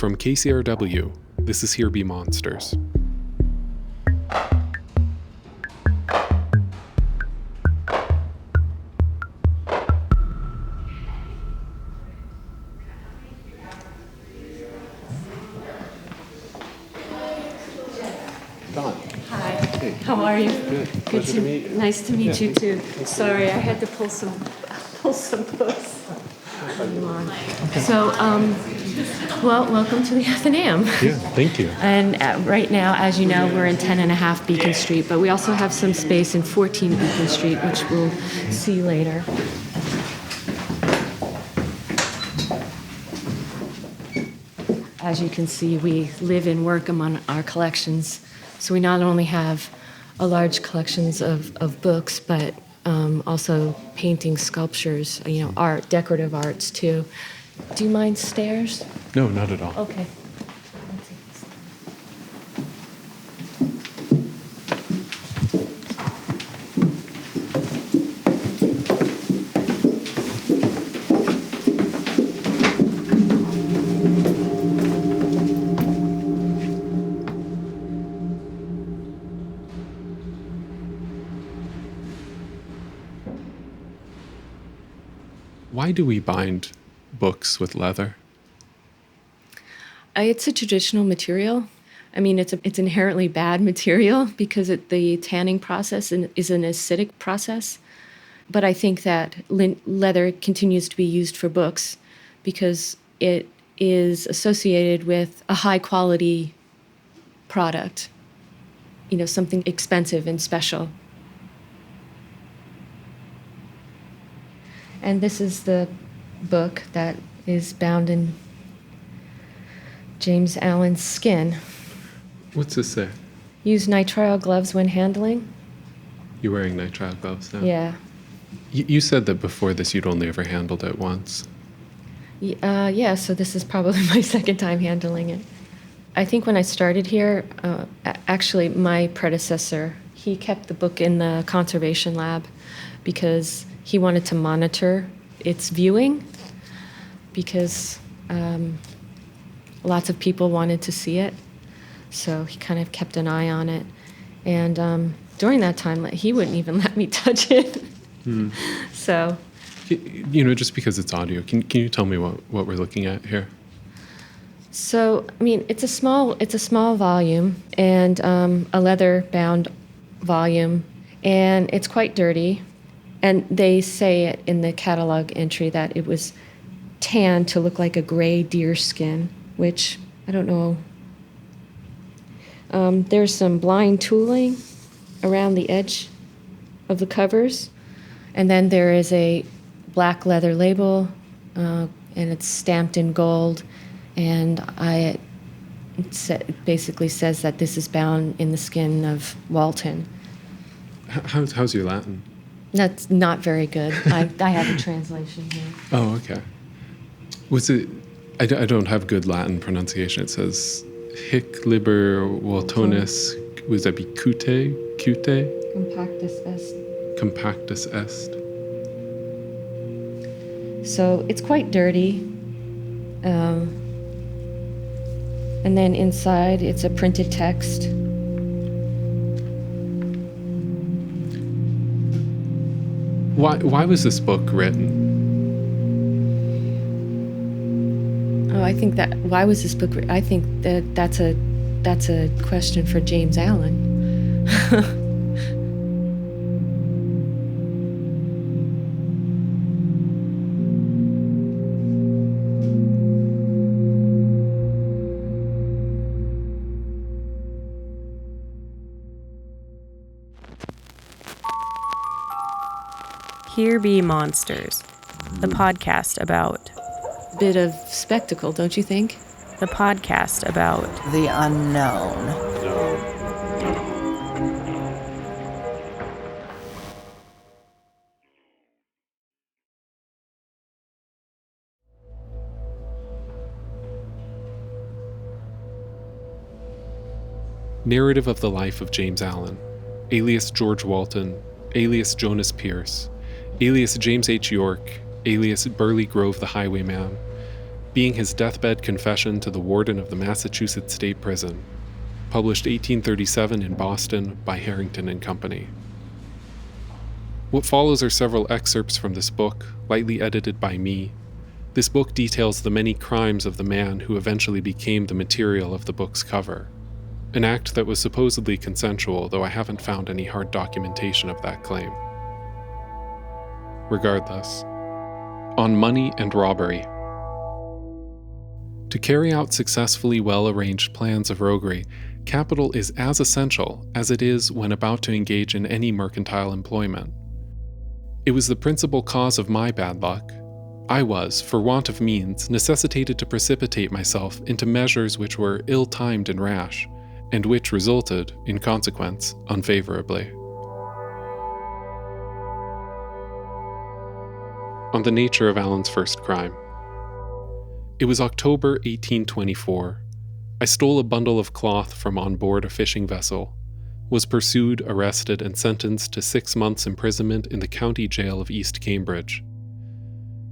From KCRW, this is Here Be Monsters. How are you? Good. Pleasure to meet you. Nice to meet you too. Sorry, I had to pull some books. So, welcome to the Athenaeum. Yeah, thank you. And right now, as you know, we're in 10.5 Beacon Street, but we also have some space in 14 Beacon Street, which we'll see later. As you can see, we live and work among our collections. So we not only have a large collections of books, but also paintings, sculptures, art, decorative arts too. Do you mind stairs? No, not at all. Okay. Why do we bind books with leather? It's a traditional material. I mean, it's inherently bad material because the tanning process is an acidic process. But I think that leather continues to be used for books because it is associated with a high quality product, something expensive and special. And this is the book that is bound in James Allen's skin. What's this say? Use nitrile gloves when handling. You're wearing nitrile gloves now? Yeah. You said that before this you'd only ever handled it once. Yeah, so this is probably my second time handling it. I think when I started here, actually my predecessor, he kept the book in the conservation lab because he wanted to monitor its viewing because lots of people wanted to see it. So he kind of kept an eye on it. And during that time, he wouldn't even let me touch it. So, just because it's audio, can you tell me what we're looking at here? So, I mean, it's a small volume and a leather-bound volume, and it's quite dirty. And they say it in the catalog entry that it was tanned to look like a gray deer skin, which I don't know. There's some blind tooling around the edge of the covers. And then there is a black leather label, and it's stamped in gold. And it basically says that this is bound in the skin of Walton. How's your Latin? That's not very good. I have a translation here. Oh, okay. Was it? I don't have good Latin pronunciation. It says hic liber Waltonis. Was that be cute? Compactus est. So it's quite dirty. And then inside it's a printed text. Why was this book written? Oh, I think that why was this book? I think that's a question for James Allen. Here Be Monsters, the podcast about... Bit of spectacle, don't you think? The podcast about... The unknown. Narrative of the life of James Allen, alias George Walton, alias Jonas Pierce, alias James H. York, alias Burley Grove the Highwayman, being his deathbed confession to the warden of the Massachusetts State Prison, published 1837 in Boston by Harrington and Company. What follows are several excerpts from this book, lightly edited by me. This book details the many crimes of the man who eventually became the material of the book's cover, an act that was supposedly consensual, though I haven't found any hard documentation of that claim. Regardless, on money and robbery. To carry out successfully well-arranged plans of roguery, capital is as essential as it is when about to engage in any mercantile employment. It was the principal cause of my bad luck. I was, for want of means, necessitated to precipitate myself into measures which were ill-timed and rash, and which resulted, in consequence, unfavorably. On the nature of Allen's first crime. It was October 1824. I stole a bundle of cloth from on board a fishing vessel, was pursued, arrested, and sentenced to 6 months' imprisonment in the county jail of East Cambridge.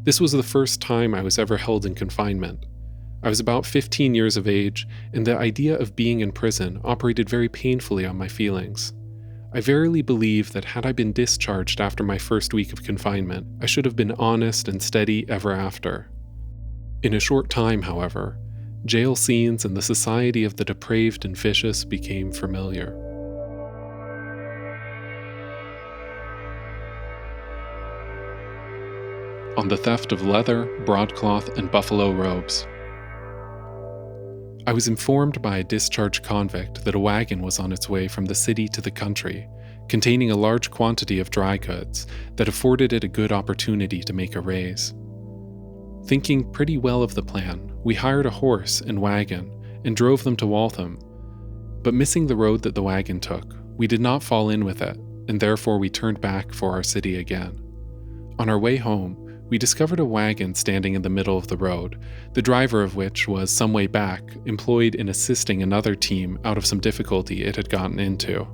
This was the first time I was ever held in confinement. I was about 15 years of age, and the idea of being in prison operated very painfully on my feelings. I verily believe that had I been discharged after my first week of confinement, I should have been honest and steady ever after. In a short time, however, jail scenes and the society of the depraved and vicious became familiar. On the theft of leather, broadcloth, and buffalo robes. I was informed by a discharged convict that a wagon was on its way from the city to the country, containing a large quantity of dry goods that afforded it a good opportunity to make a raise. Thinking pretty well of the plan, we hired a horse and wagon and drove them to Walton. But missing the road that the wagon took, we did not fall in with it, and therefore we turned back for our city again. On our way home, we discovered a wagon standing in the middle of the road, the driver of which was some way back employed in assisting another team out of some difficulty it had gotten into.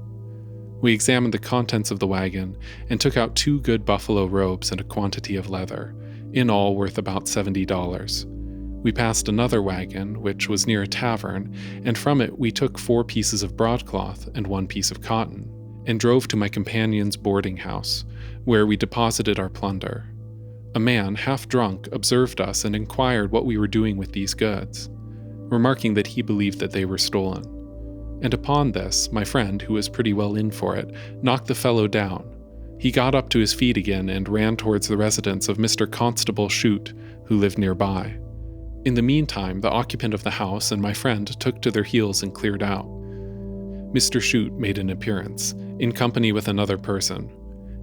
We examined the contents of the wagon and took out 2 good buffalo robes and a quantity of leather, in all worth about $70. We passed another wagon, which was near a tavern, and from it we took 4 pieces of broadcloth and 1 piece of cotton, and drove to my companion's boarding house, where we deposited our plunder. A man, half drunk, observed us and inquired what we were doing with these goods, remarking that he believed that they were stolen. And upon this, my friend, who was pretty well in for it, knocked the fellow down. He got up to his feet again and ran towards the residence of Mr. Constable Shute, who lived nearby. In the meantime, the occupant of the house and my friend took to their heels and cleared out. Mr. Shute made an appearance, in company with another person.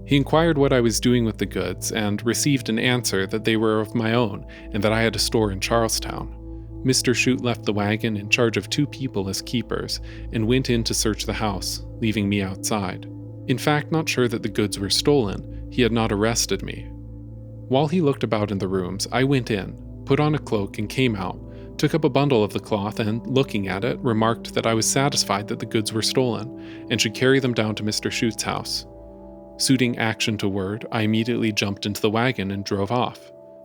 He inquired what I was doing with the goods, and received an answer that they were of my own, and that I had a store in Charlestown. Mr. Shute left the wagon in charge of 2 people as keepers, and went in to search the house, leaving me outside. In fact, not sure that the goods were stolen, he had not arrested me. While he looked about in the rooms, I went in, put on a cloak, and came out, took up a bundle of the cloth, and, looking at it, remarked that I was satisfied that the goods were stolen, and should carry them down to Mr. Shute's house. Suiting action to word, I immediately jumped into the wagon and drove off.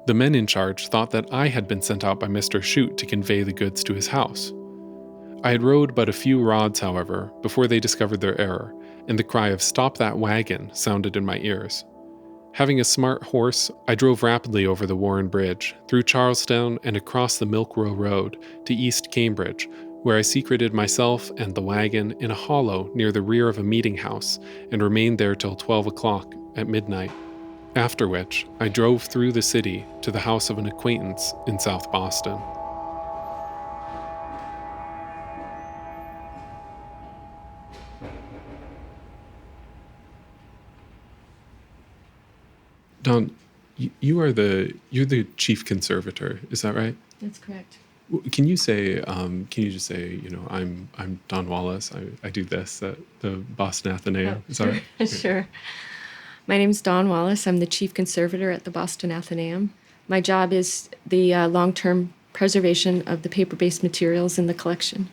The men in charge thought that I had been sent out by Mr. Shute to convey the goods to his house. I had rode but a few rods, however, before they discovered their error, and the cry of "Stop that wagon" sounded in my ears. Having a smart horse, I drove rapidly over the Warren Bridge, through Charlestown and across the Milk Row Road to East Cambridge, where I secreted myself and the wagon in a hollow near the rear of a meeting house and remained there till 12 o'clock at midnight, after which I drove through the city to the house of an acquaintance in South Boston. Don, you're the chief conservator, is that right? That's correct. Can you just say, I'm Don Wallace. I do this at the Boston Athenaeum. Is that right? Sure. My name is Don Wallace. I'm the chief conservator at the Boston Athenaeum. My job is the long-term preservation of the paper-based materials in the collection.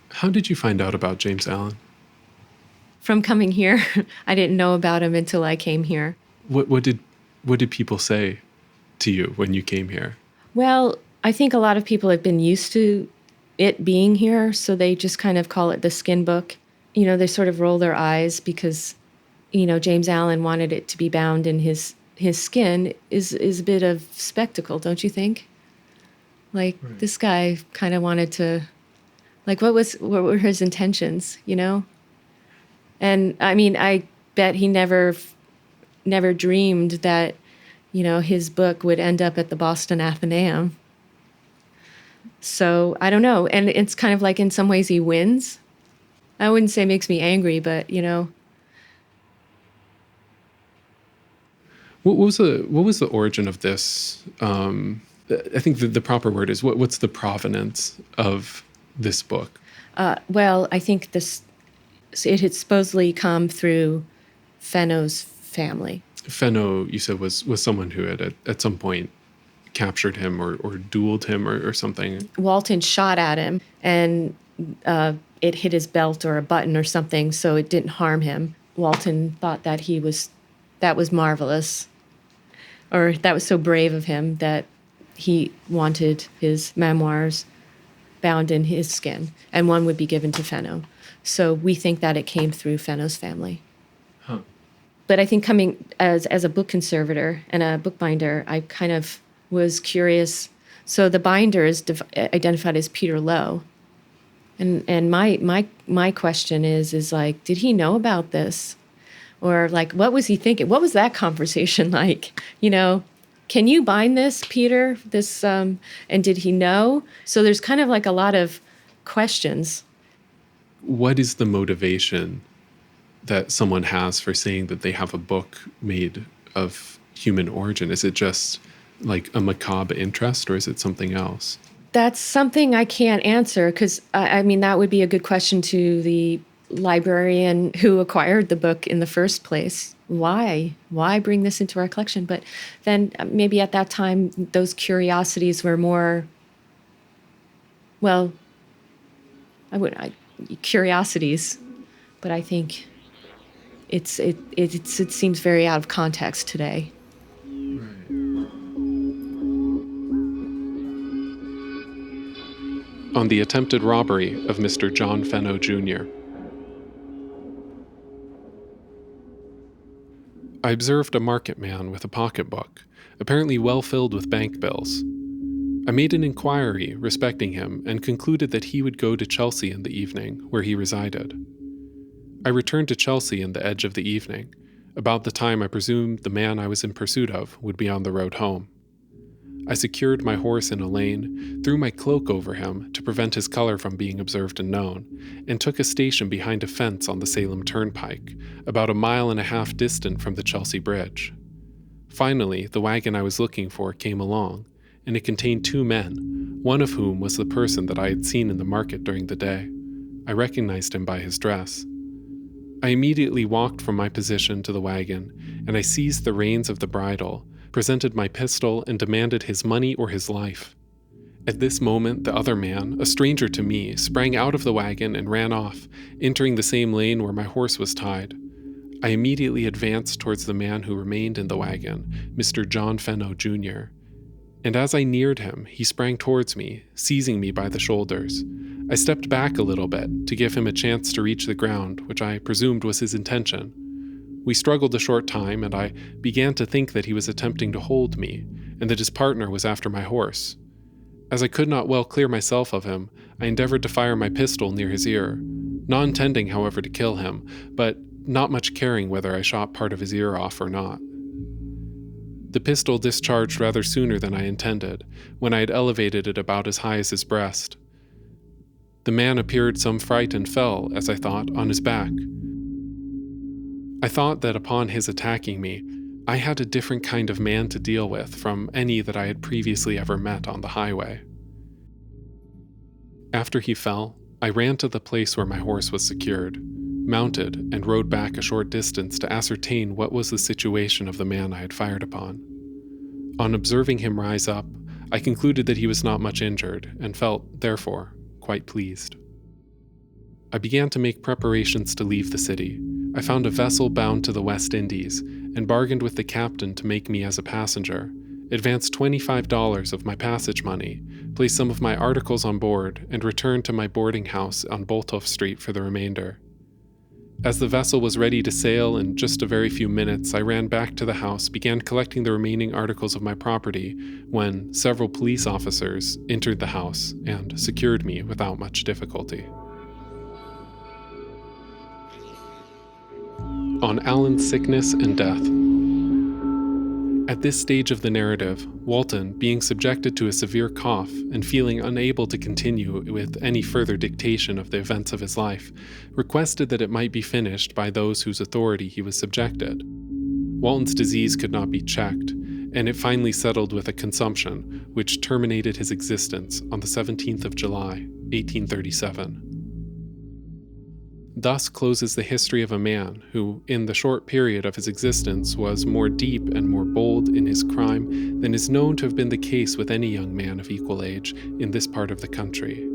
How did you find out about James Allen? From coming here. I didn't know about him until I came here. What did people say to you when you came here? Well, I think a lot of people have been used to it being here, so they just kind of call it the skin book. They sort of roll their eyes because, James Allen wanted it to be bound in his skin is a bit of spectacle, don't you think? Like, right. This guy kind of wanted to, like, what were his intentions, And I mean, I bet he never dreamed that, his book would end up at the Boston Athenaeum. So I don't know. And it's kind of like in some ways he wins. I wouldn't say it makes me angry, but, What was the origin of this? I think the proper word is what's the provenance of this book? Well, I think it had supposedly come through Fenno's family. Fenno, you said, was someone who had at some point captured him or dueled him or something. Walton shot at him and it hit his belt or a button or something, so it didn't harm him. Walton thought that that was marvelous, or that was so brave of him that he wanted his memoirs bound in his skin, and one would be given to Fenno. So we think that it came through Fenno's family. Huh. But I think coming as a book conservator and a bookbinder, I kind of was curious. So the binder is identified as Peter Lowe. And my question is like, did he know about this? Or like, what was he thinking? What was that conversation like? Can you bind this, Peter? This, and did he know? So there's kind of like a lot of questions. What is the motivation that someone has for saying that they have a book made of human origin? Is it just like a macabre interest, or is it something else? That's something I can't answer because, I mean, that would be a good question to the librarian who acquired the book in the first place. Why bring this into our collection? But then maybe at that time, those curiosities were more, well, curiosities, but I think it seems very out of context today. On the attempted robbery of Mr. John Fenno Jr. I observed a market man with a pocketbook, apparently well filled with bank bills. I made an inquiry respecting him and concluded that he would go to Chelsea in the evening, where he resided. I returned to Chelsea in the edge of the evening, about the time I presumed the man I was in pursuit of would be on the road home. I secured my horse in a lane, threw my cloak over him to prevent his color from being observed and known, and took a station behind a fence on the Salem Turnpike, about 1.5 miles distant from the Chelsea Bridge. Finally, the wagon I was looking for came along, and it contained 2 men, one of whom was the person that I had seen in the market during the day. I recognized him by his dress. I immediately walked from my position to the wagon, and I seized the reins of the bridle, presented my pistol, and demanded his money or his life. At this moment, the other man, a stranger to me, sprang out of the wagon and ran off, entering the same lane where my horse was tied. I immediately advanced towards the man who remained in the wagon, Mr. John Fenno Jr., and as I neared him, he sprang towards me, seizing me by the shoulders. I stepped back a little bit to give him a chance to reach the ground, which I presumed was his intention. We struggled a short time, and I began to think that he was attempting to hold me, and that his partner was after my horse. As I could not well clear myself of him, I endeavored to fire my pistol near his ear, not intending, however, to kill him, but not much caring whether I shot part of his ear off or not. The pistol discharged rather sooner than I intended, when I had elevated it about as high as his breast. The man appeared some fright and fell, as I thought, on his back. I thought that upon his attacking me, I had a different kind of man to deal with from any that I had previously ever met on the highway. After he fell, I ran to the place where my horse was secured, mounted, and rode back a short distance to ascertain what was the situation of the man I had fired upon. On observing him rise up, I concluded that he was not much injured, and felt, therefore, quite pleased. I began to make preparations to leave the city. I found a vessel bound to the West Indies, and bargained with the captain to make me as a passenger, advanced $25 of my passage money, placed some of my articles on board, and returned to my boarding house on Bolthoff Street for the remainder. As the vessel was ready to sail in just a very few minutes, I ran back to the house, began collecting the remaining articles of my property, when several police officers entered the house and secured me without much difficulty. On Alan's sickness and death. At this stage of the narrative, Walton, being subjected to a severe cough and feeling unable to continue with any further dictation of the events of his life, requested that it might be finished by those whose authority he was subjected. Walton's disease could not be checked, and it finally settled with a consumption, which terminated his existence on the 17th of July, 1837. Thus closes the history of a man who, in the short period of his existence, was more deep and more bold in his crime than is known to have been the case with any young man of equal age in this part of the country.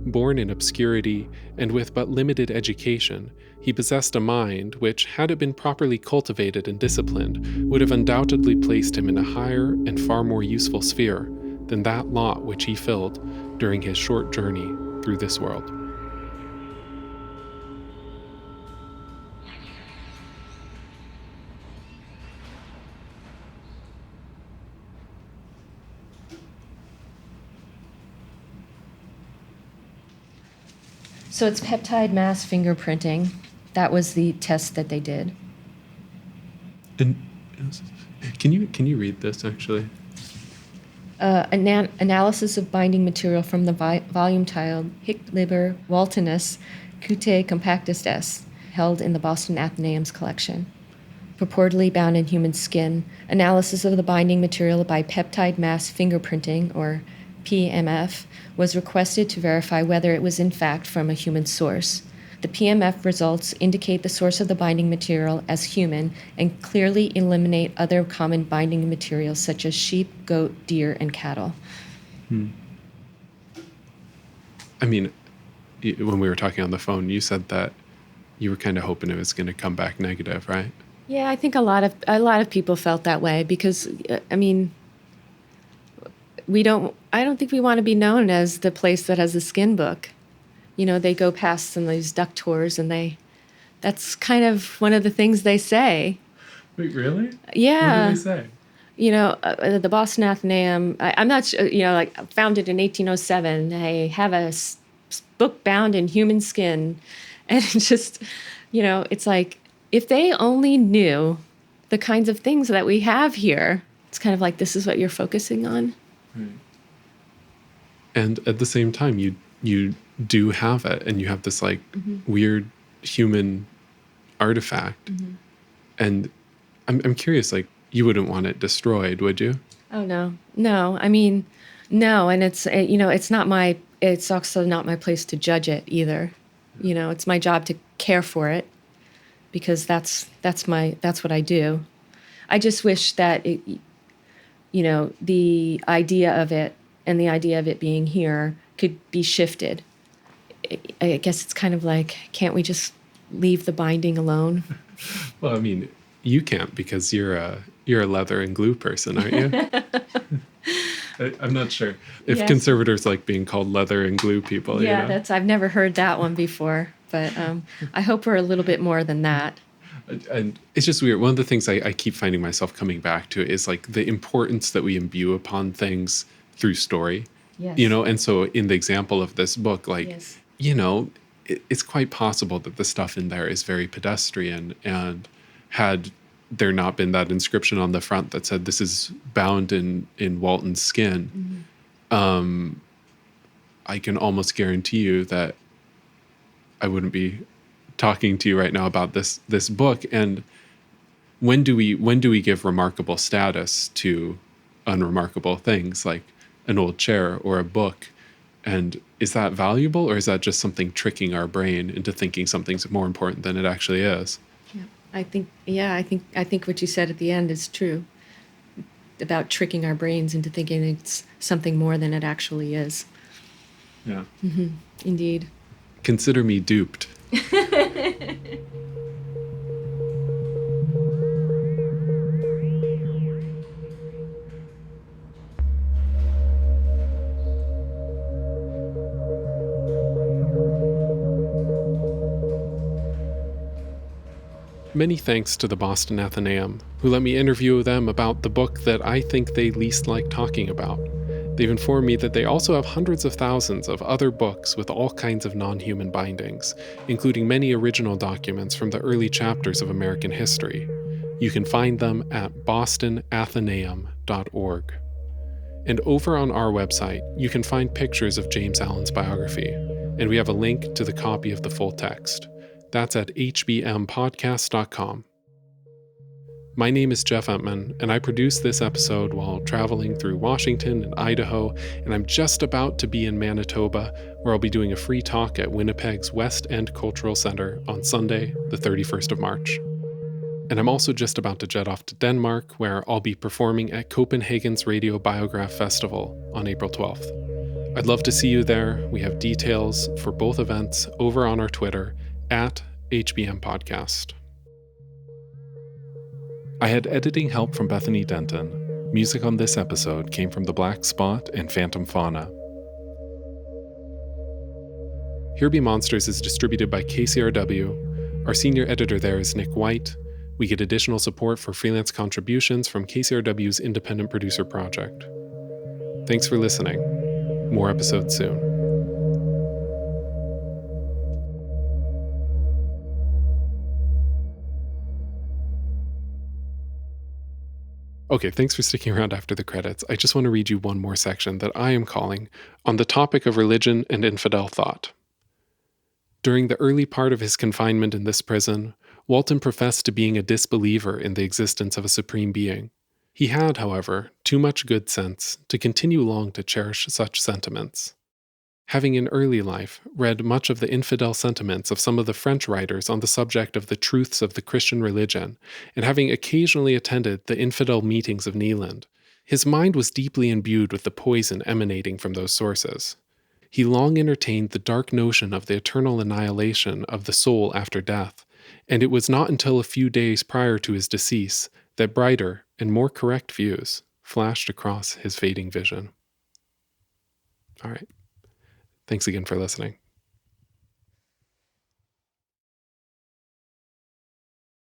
Born in obscurity and with but limited education, he possessed a mind which, had it been properly cultivated and disciplined, would have undoubtedly placed him in a higher and far more useful sphere than that lot which he filled during his short journey through this world. So it's peptide mass fingerprinting. That was the test that they did. And can you read this actually? Analysis of binding material from the volume titled Hic Liber Waltonus Cute Compactus S, held in the Boston Athenaeum's collection. Purportedly bound in human skin. Analysis of the binding material by peptide mass fingerprinting, or PMF, was requested to verify whether it was in fact from a human source. The PMF results indicate the source of the binding material as human and clearly eliminate other common binding materials such as sheep, goat, deer, and cattle. I mean, when we were talking on the phone, you said that you were kind of hoping it was going to come back negative, right? Yeah, I think a lot of people felt that way because, I mean, I don't think we want to be known as the place that has a skin book. You know, they go past some of these duck tours and that's kind of one of the things they say. Wait, really? Yeah. What do they say? You know, the Boston Athenaeum, I'm not sure, you know, like founded in 1807, they have a book bound in human skin. And it's just, you know, it's like, if they only knew the kinds of things that we have here, it's kind of like, this is what you're focusing on. Right. And at the same time, you do have it, and you have this like weird human artifact. And I'm curious, like, you wouldn't want it destroyed, would you? Oh no. I mean, no, and it's you know, it's also not my place to judge it either. You know, it's my job to care for it because that's what I do. I just wish that it, you know, the idea of it and the idea of it being here could be shifted. I guess it's kind of like, can't we just leave the binding alone? Well, I mean, you can't because you're a leather and glue person, aren't you? I'm not sure if conservators like being called leather and glue people. Yeah, you know? I've never heard that one before, but I hope we're a little bit more than that. And it's just weird. One of the things I keep finding myself coming back to is like the importance that we imbue upon things through story. Yes. You know, and so in the example of this book, like, Yes. you know, it's quite possible that the stuff in there is very pedestrian, and had there not been that inscription on the front that said this is bound in Walton's skin, I can almost guarantee you that I wouldn't be talking to you right now about this book. And when do we give remarkable status to unremarkable things like an old chair or a book? And is that valuable, or is that just something tricking our brain into thinking something's more important than it actually is? I think what you said at the end is true about tricking our brains into thinking it's something more than it actually is. Yeah. Indeed. Consider me duped. Many thanks to the Boston Athenaeum, who let me interview them about the book that I think they least like talking about. They've informed me that they also have hundreds of thousands of other books with all kinds of non-human bindings, including many original documents from the early chapters of American history. You can find them at bostonathenaeum.org. And over on our website, you can find pictures of James Allen's biography, and we have a link to the copy of the full text. That's at hbmpodcast.com. My name is Jeff Entman, and I produced this episode while traveling through Washington and Idaho, and I'm just about to be in Manitoba, where I'll be doing a free talk at Winnipeg's West End Cultural Centre on Sunday, the 31st of March. And I'm also just about to jet off to Denmark, where I'll be performing at Copenhagen's Radio Biograph Festival on April 12th. I'd love to see you there. We have details for both events over on our Twitter, at HBM Podcast. I had editing help from Bethany Denton. Music on this episode came from The Black Spot and Phantom Fauna. Here Be Monsters is distributed by KCRW. Our senior editor there is Nick White. We get additional support for freelance contributions from KCRW's Independent Producer Project. Thanks for listening. More episodes soon. Okay, thanks for sticking around after the credits. I just want to read you one more section that I am calling On the Topic of Religion and Infidel Thought. During the early part of his confinement in this prison, Walton professed to being a disbeliever in the existence of a supreme being. He had, however, too much good sense to continue long to cherish such sentiments. Having in early life read much of the infidel sentiments of some of the French writers on the subject of the truths of the Christian religion, and having occasionally attended the infidel meetings of Neeland, his mind was deeply imbued with the poison emanating from those sources. He long entertained the dark notion of the eternal annihilation of the soul after death, and it was not until a few days prior to his decease that brighter and more correct views flashed across his fading vision. All right. Thanks again for listening.